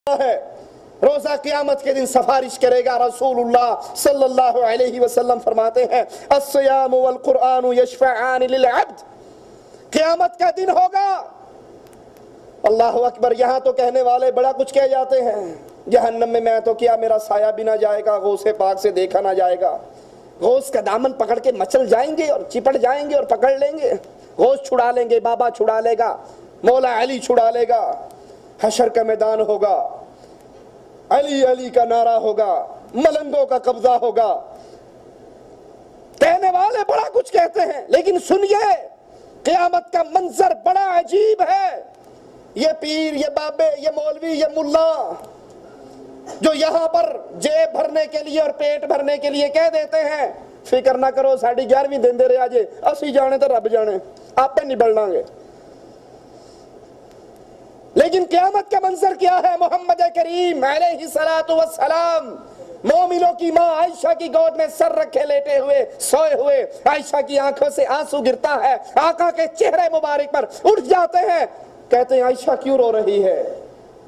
ہے روزہ قیامت کے دن سفارش کرے گا۔ رسول اللہ صلی اللہ علیہ وسلم فرماتے ہیں الصیام والقرآن یشفعان للعبد، قیامت کا دن ہوگا۔ اللہ اکبر، یہاں تو کہنے والے بڑا کچھ کہہ جاتے ہیں، جہنم میں تو کیا میرا سایہ بھی نہ جائے گا، غوث پاک سے دیکھا نہ جائے گا، غوث کا دامن پکڑ کے مچل جائیں گے اور چپٹ جائیں گے اور پکڑ لیں گے، غوث چھڑا لیں گے، بابا چھڑا لے گا، مولا علی چھڑا لے گا، حشر کا میدان ہوگا، علی علی کا نعرہ ہوگا، ملنگوں کا قبضہ ہوگا۔ کہنے والے بڑا کچھ کہتے ہیں، لیکن سنیے قیامت کا منظر بڑا عجیب ہے۔ یہ پیر، یہ بابے، یہ مولوی، یہ ملا جو یہاں پر جیب بھرنے کے لیے اور پیٹ بھرنے کے لیے کہہ دیتے ہیں فکر نہ کرو ساڑھی 11ویں دن دے رہے آجے، اسی جانے تو رب جانے، آپ پہ نہیں بڑھنا گے۔ لیکن قیامت کا منظر کیا ہے؟ محمد کریم علیہ السلام مومنوں کی ماں عائشہ کی گود میں سر رکھے لیٹے ہوئے سوئے ہوئے، عائشہ کی آنکھوں سے آنسو گرتا ہے، آقا کے چہرے مبارک پر اٹھ جاتے ہیں، کہتے ہیں عائشہ کیوں رو رہی ہے؟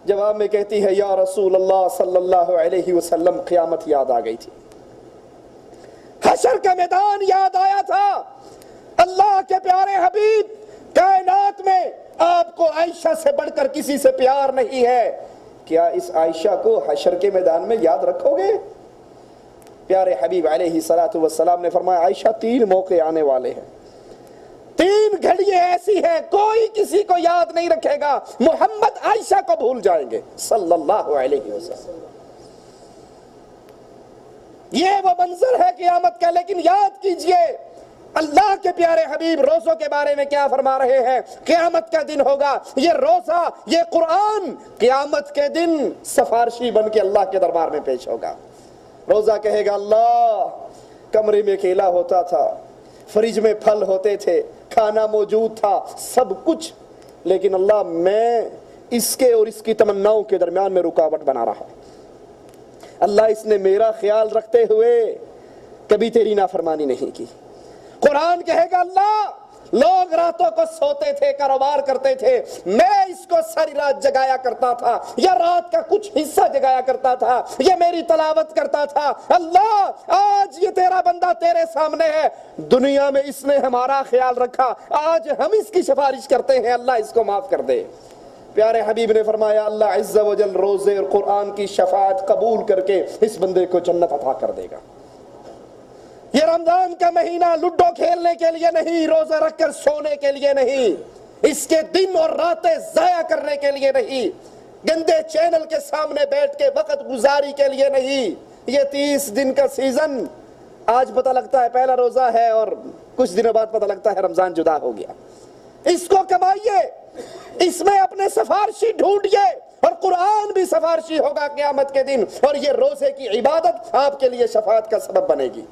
جواب میں کہتی ہے یا رسول اللہ صلی اللہ علیہ وسلم قیامت یاد آ گئی تھی، حشر کا میدان یاد آیا تھا، اللہ کے پیارے حبیب کائنات میں آپ کو عائشہ سے بڑھ کر کسی سے پیار نہیں ہے، کیا اس عائشہ کو حشر کے میدان میں یاد رکھو گے؟ پیارے حبیب علیہ السلام نے فرمایا عائشہ 3 موقع آنے والے ہیں، 3 گھڑیاں ایسی ہیں کوئی کسی کو یاد نہیں رکھے گا، محمد عائشہ کو بھول جائیں گے صلی اللہ علیہ وسلم۔ یہ وہ منظر ہے قیامت کا، لیکن یاد کیجئے اللہ کے پیارے حبیب روزوں کے بارے میں کیا فرما رہے ہیں؟ قیامت کا دن ہوگا، یہ روزہ، یہ قرآن قیامت کے دن سفارشی بن کے اللہ کے دربار میں پیش ہوگا۔ روزہ کہے گا اللہ کمرے میں کیلا ہوتا تھا، فریج میں پھل ہوتے تھے، کھانا موجود تھا، سب کچھ، لیکن اللہ میں اس کے اور اس کی تمناؤں کے درمیان میں رکاوٹ بنا رہا، اللہ اس نے میرا خیال رکھتے ہوئے کبھی تیری نافرمانی نہیں کی۔ قرآن کہے گا اللہ لوگ راتوں کو سوتے تھے، کاروبار کرتے تھے، میں اس کو ساری رات جگایا کرتا تھا، یا رات کا کچھ حصہ جگایا کرتا تھا، یہ میری تلاوت کرتا تھا، اللہ آج یہ تیرا بندہ تیرے سامنے ہے، دنیا میں اس نے ہمارا خیال رکھا، آج ہم اس کی سفارش کرتے ہیں، اللہ اس کو معاف کر دے۔ پیارے حبیب نے فرمایا اللہ عز و جل روزے اور قرآن کی شفاعت قبول کر کے اس بندے کو جنت عطا کر دے گا۔ یہ رمضان کا مہینہ لڈو کھیلنے کے لیے نہیں، روزہ رکھ کر سونے کے لیے نہیں، اس کے دن اور راتیں ضائع کرنے کے لیے نہیں، گندے چینل کے سامنے بیٹھ کے وقت گزاری کے لیے نہیں، یہ 30 دن کا سیزن آج پتہ لگتا ہے پہلا روزہ ہے اور کچھ دنوں بعد پتہ لگتا ہے رمضان جدا ہو گیا، اس کو کمائیے، اس میں اپنے سفارشی ڈھونڈیے، اور قرآن بھی سفارشی ہوگا قیامت کے دن، اور یہ روزے کی عبادت آپ کے لیے شفاعت کا سبب بنے گی۔